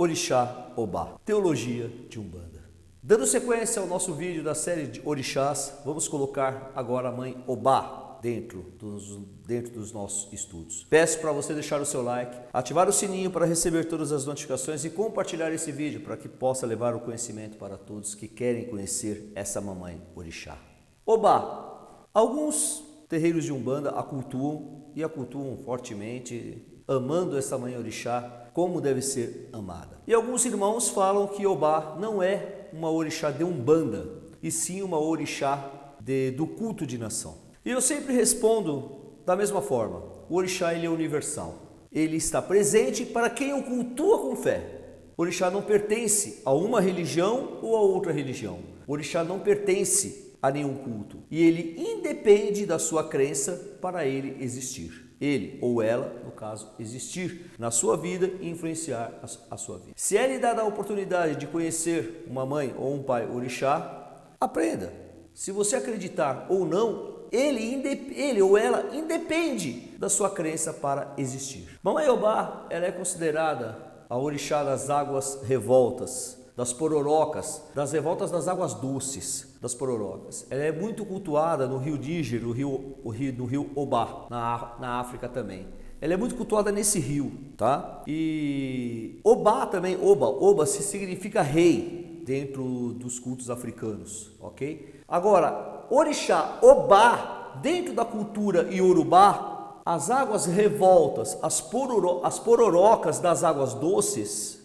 Orixá Obá, teologia de Umbanda. Dando sequência ao nosso vídeo da série de orixás, vamos colocar agora a mãe Obá dentro dos nossos estudos. Peço para você deixar o seu like, ativar o sininho para receber todas as notificações e compartilhar esse vídeo para que possa levar o conhecimento para todos que querem conhecer essa mamãe orixá. Obá. Alguns terreiros de Umbanda a cultuam fortemente, amando essa mãe orixá como deve ser amada. E alguns irmãos falam que Obá não é uma orixá de Umbanda, e sim uma orixá do culto de nação. E eu sempre respondo da mesma forma: o orixá ele é universal. Ele está presente para quem o cultua com fé. O orixá não pertence a uma religião ou a outra religião. O orixá não pertence a nenhum culto. E ele independe da sua crença para ele existir. Ele ou ela, no caso, existir na sua vida e influenciar a sua vida. Se é lhe dada a oportunidade de conhecer uma mãe ou um pai orixá, aprenda. Se você acreditar ou não, ele ou ela independe da sua crença para existir. Mamãe Obá, ela é considerada a orixá das águas revoltas, das pororocas, das revoltas das águas doces, das pororocas. Ela é muito cultuada no rio Níger, no rio Obá, na África também. Ela é muito cultuada nesse rio, tá? E Obá também, Oba se significa rei dentro dos cultos africanos, ok? Agora, orixá Obá, dentro da cultura iorubá, as águas revoltas, as pororocas das águas doces,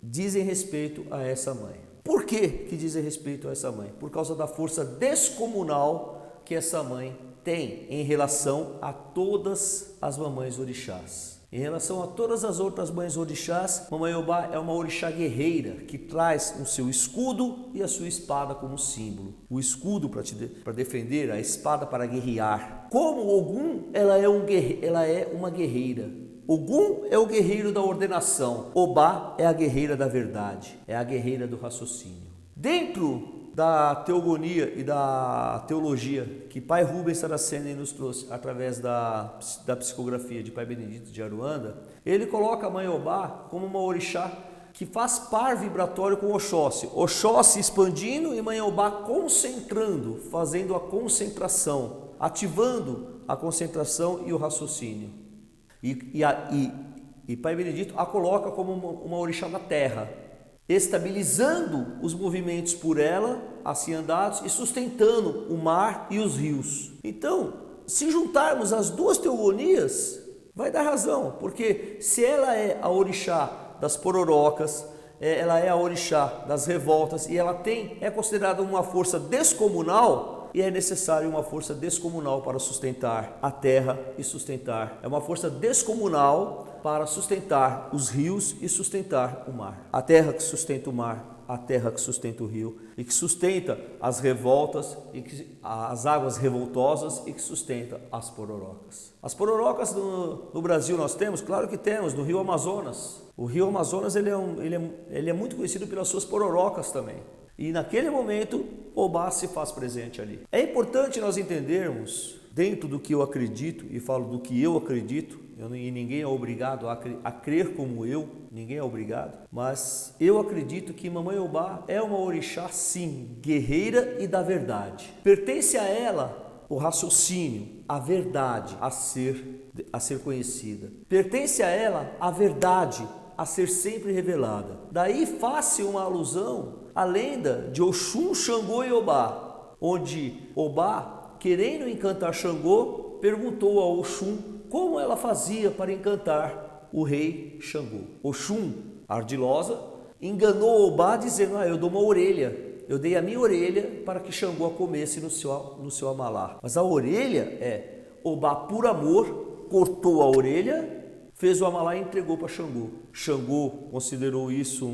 dizem respeito a essa mãe. Por que dizem respeito a essa mãe? Por causa da força descomunal que essa mãe tem em relação a todas as mamães orixás. Em relação a todas as outras mães orixás, Mamãe Obá é uma orixá guerreira que traz o seu escudo e a sua espada como símbolo. O escudo para defender, a espada para guerrear. Como Ogum, ela é uma guerreira. Ogum é o guerreiro da ordenação. Obá é a guerreira da verdade, é a guerreira do raciocínio. Dentro da teogonia e da teologia que Pai Rubens Saraceni nos trouxe através da psicografia de Pai Benedito de Aruanda, ele coloca a mãe Obá como uma orixá que faz par vibratório com Oxóssi. Oxóssi expandindo e mãe Obá concentrando, fazendo a concentração, ativando a concentração e o raciocínio. E Pai Benedito a coloca como uma orixá da terra, estabilizando os movimentos por ela, assim andados, e sustentando o mar e os rios. Então, se juntarmos as duas teogonias, vai dar razão, porque se ela é a orixá das pororocas, ela é a orixá das revoltas, e ela é considerada uma força descomunal, e é necessário uma força descomunal para sustentar a terra e sustentar. É uma força descomunal para sustentar os rios e sustentar o mar. A terra que sustenta o mar, a terra que sustenta o rio e que sustenta as revoltas, as águas revoltosas e que sustenta as pororocas. As pororocas no Brasil nós temos? Claro que temos, no rio Amazonas. O rio Amazonas ele é muito conhecido pelas suas pororocas também. E naquele momento, Obá se faz presente ali. É importante nós entendermos, dentro do que eu acredito, e falo do que eu acredito, e ninguém é obrigado a crer como eu, ninguém é obrigado, mas eu acredito que Mamãe Obá é uma orixá, sim, guerreira e da verdade. Pertence a ela o raciocínio, a verdade a ser conhecida. Pertence a ela a verdade a ser sempre revelada. Daí faz-se uma alusão à lenda de Oxum, Xangô e Obá, onde Obá, querendo encantar Xangô, perguntou a Oxum como ela fazia para encantar o rei Xangô. Oxum, ardilosa, enganou Obá dizendo: eu dou uma orelha, eu dei a minha orelha para que Xangô a comesse no seu amalá. Mas a orelha Obá, por amor, cortou a orelha, fez o amalá e entregou para Xangô. Xangô considerou isso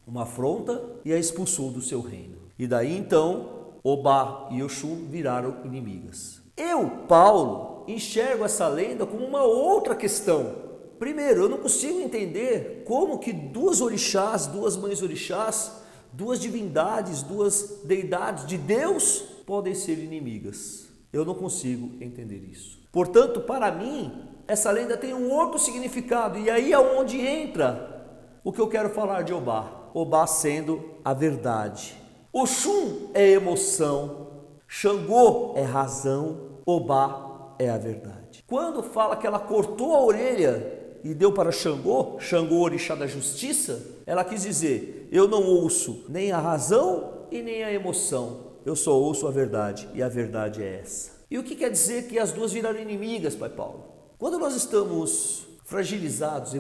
uma afronta e a expulsou do seu reino. E daí então, Obá e Oxum viraram inimigas. Eu, Paulo, enxergo essa lenda como uma outra questão. Primeiro, eu não consigo entender como que duas orixás, duas mães orixás, duas divindades, duas deidades de Deus podem ser inimigas. Eu não consigo entender isso. Portanto, para mim, essa lenda tem um outro significado, e aí é onde entra O que eu quero falar de Obá? Obá sendo a verdade. Oxum é emoção, Xangô é razão, Obá é a verdade. Quando fala que ela cortou a orelha e deu para Xangô, Xangô orixá da justiça, ela quis dizer, eu não ouço nem a razão e nem a emoção, eu só ouço a verdade, e a verdade é essa. E o que quer dizer que as duas viraram inimigas, Pai Paulo? Quando nós estamos fragilizados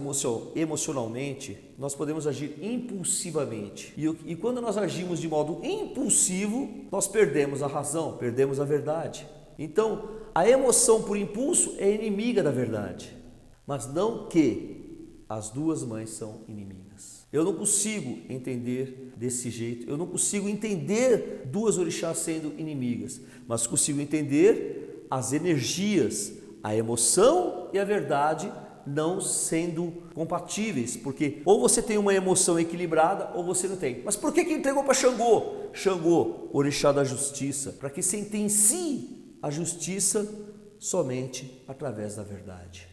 emocionalmente, nós podemos agir impulsivamente. E quando nós agimos de modo impulsivo, nós perdemos a razão, perdemos a verdade. Então, a emoção por impulso é inimiga da verdade. Mas não que as duas mães são inimigas. Eu não consigo entender desse jeito, eu não consigo entender duas orixás sendo inimigas, mas consigo entender as energias, a emoção e a verdade não sendo compatíveis, porque ou você tem uma emoção equilibrada ou você não tem. Mas por que entregou para Xangô? Xangô, orixá da justiça, para que sentencie a justiça somente através da verdade.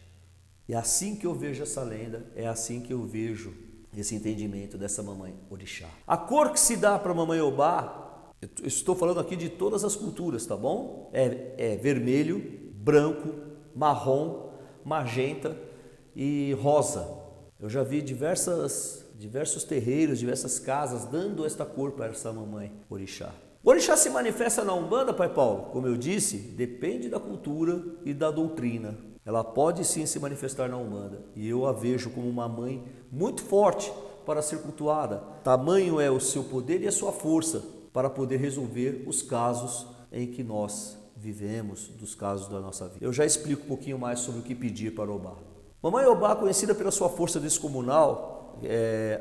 É assim que eu vejo essa lenda, é assim que eu vejo esse entendimento dessa mamãe orixá. A cor que se dá para a mamãe Obá, eu estou falando aqui de todas as culturas, tá bom? É vermelho, branco, marrom, magenta e rosa. Eu já vi diversos terreiros, diversas casas dando esta cor para essa mamãe orixá. O orixá se manifesta na Umbanda, Pai Paulo? Como eu disse, depende da cultura e da doutrina. Ela pode sim se manifestar na Umbanda, e eu a vejo como uma mãe muito forte para ser cultuada. Tamanho é o seu poder e a sua força para poder resolver os casos em que nós vivemos, dos casos da nossa vida. Eu já explico um pouquinho mais sobre o que pedir para Obá. Mamãe Obá, conhecida pela sua força descomunal,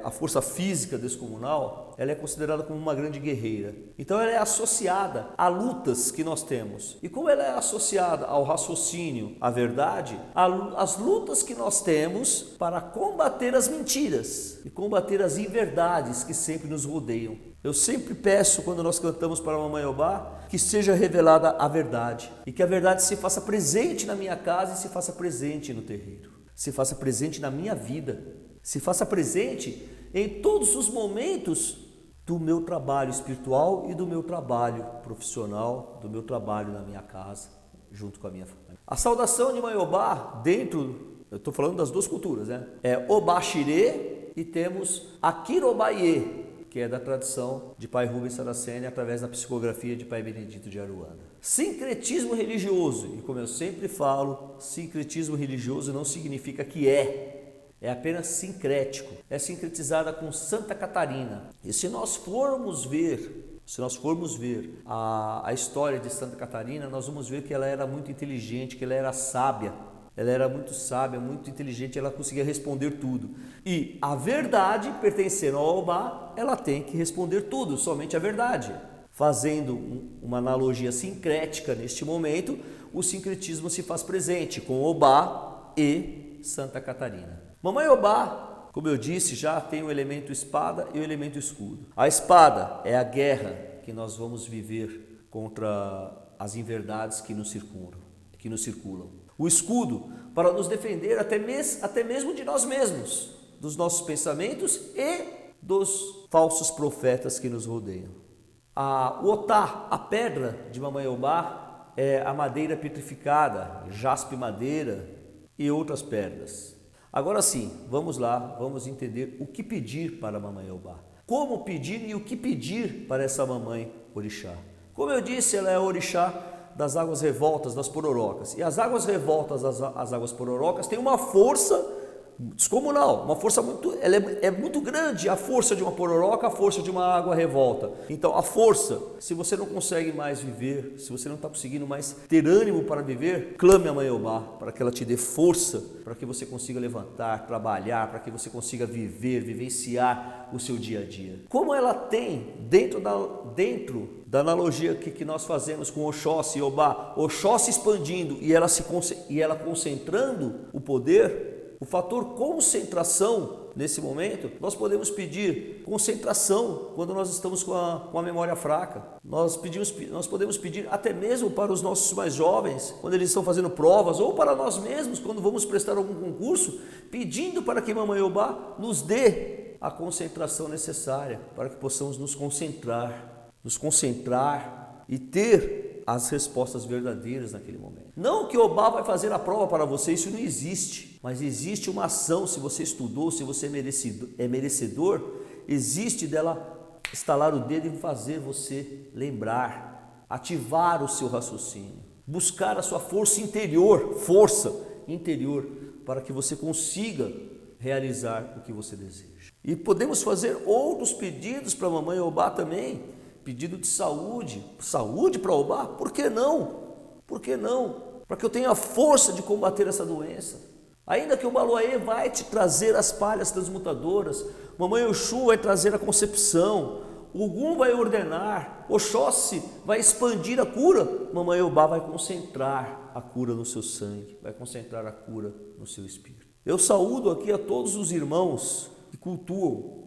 a força física descomunal, ela é considerada como uma grande guerreira. Então ela é associada a lutas que nós temos. E como ela é associada ao raciocínio, à verdade, as lutas que nós temos para combater as mentiras e combater as inverdades que sempre nos rodeiam. Eu sempre peço, quando nós cantamos para a Mamãe Obá, que seja revelada a verdade e que a verdade se faça presente na minha casa e se faça presente no terreiro, se faça presente na minha vida, se faça presente em todos os momentos do meu trabalho espiritual e do meu trabalho profissional, do meu trabalho na minha casa, junto com a minha família. A saudação de Mãe Obá, eu estou falando das duas culturas, né? É Obá Xirê e temos Aquirobaie, que é da tradição de Pai Rubens Saraceni através da psicografia de Pai Benedito de Aruanda. Sincretismo religioso, e como eu sempre falo, sincretismo religioso não significa que é apenas sincrético, é sincretizada com Santa Catarina. E se nós formos ver a história de Santa Catarina, nós vamos ver que ela era muito inteligente, que ela era sábia. Ela era muito sábia, muito inteligente, ela conseguia responder tudo. E a verdade, pertencendo ao Obá, ela tem que responder tudo, somente a verdade. Fazendo uma analogia sincrética neste momento, o sincretismo se faz presente com Obá e Santa Catarina. Mamãe Obá, como eu disse, já tem o elemento espada e o elemento escudo. A espada é a guerra que nós vamos viver contra as inverdades que nos circulam. O escudo para nos defender até mesmo de nós mesmos, dos nossos pensamentos e dos falsos profetas que nos rodeiam. O otá, a pedra de Mamãe Obá, é a madeira petrificada, jaspe madeira e outras pedras. Agora sim, vamos lá, vamos entender o que pedir para a Mamãe Obá. Como pedir e o que pedir para essa Mamãe Orixá. Como eu disse, ela é a Orixá das águas revoltas, das pororocas. E as águas revoltas, as águas pororocas, têm uma força descomunal, uma força ela é muito grande, a força de uma pororoca, a força de uma água revolta. Então a força, se você não consegue mais viver, se você não está conseguindo mais ter ânimo para viver, clame a Mãe Obá para que ela te dê força, para que você consiga levantar, trabalhar, para que você consiga vivenciar o seu dia a dia. Como ela tem, dentro da analogia que nós fazemos com Oxóssi e Obá, Oxóssi expandindo e ela concentrando o poder, o fator concentração, nesse momento, nós podemos pedir concentração quando nós estamos com a memória fraca. Nós podemos pedir até mesmo para os nossos mais jovens, quando eles estão fazendo provas, ou para nós mesmos, quando vamos prestar algum concurso, pedindo para que Mamãe Obá nos dê a concentração necessária para que possamos nos concentrar e ter as respostas verdadeiras naquele momento. Não que Obá vai fazer a prova para você, isso não existe, mas existe uma ação. Se você estudou, se você é merecedor, existe dela estalar o dedo e fazer você lembrar, ativar o seu raciocínio, buscar a sua força interior, para que você consiga realizar o que você deseja. E podemos fazer outros pedidos para a mamãe Obá também, pedido de saúde para Obá, por que não? Por que não? Para que eu tenha a força de combater essa doença. Ainda que o Baloaê vai te trazer as palhas transmutadoras, mamãe Oxum vai trazer a concepção, o Ogum vai ordenar, Oxóssi vai expandir a cura, mamãe Obá vai concentrar a cura no seu sangue, vai concentrar a cura no seu espírito. Eu saúdo aqui a todos os irmãos que cultuam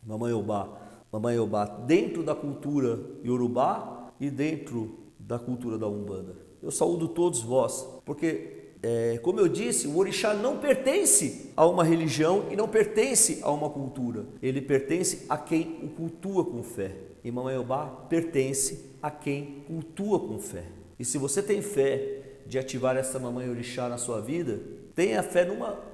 mamãe Obá dentro da cultura Yorubá e dentro da cultura da Umbanda. Eu saúdo todos vós, porque como eu disse, o orixá não pertence a uma religião e não pertence a uma cultura. Ele pertence a quem o cultua com fé. E mamãe Obá pertence a quem cultua com fé. E se você tem fé de ativar essa mamãe orixá na sua vida, tenha fé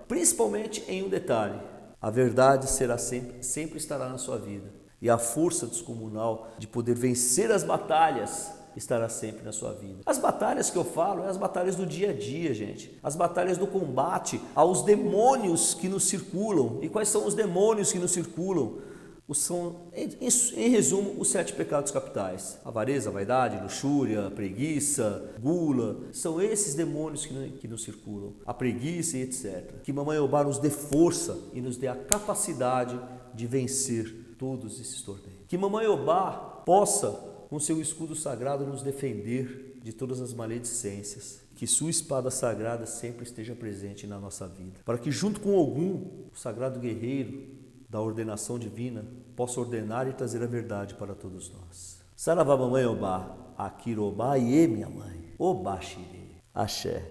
principalmente em um detalhe: a verdade sempre estará na sua vida. E a força descomunal de poder vencer as batalhas estará sempre na sua vida. As batalhas que eu falo é as batalhas do dia a dia, gente. As batalhas do combate aos demônios que nos circulam. E quais são os demônios que nos circulam? São, em resumo, os 7 pecados capitais: avareza, vaidade, luxúria, preguiça, gula. São esses demônios que nos circulam, a preguiça e etc. Que mamãe Obá nos dê força e nos dê a capacidade de vencer todos esses torneios. Que mamãe Obá possa, com seu escudo sagrado, nos defender de todas as maledicências. Que sua espada sagrada sempre esteja presente na nossa vida, para que junto com Ogum, o sagrado guerreiro da ordenação divina, possa ordenar e trazer a verdade para todos nós. Saravá mamãe Obá, Akira Obá e minha mãe, Obá Xirê, Axé.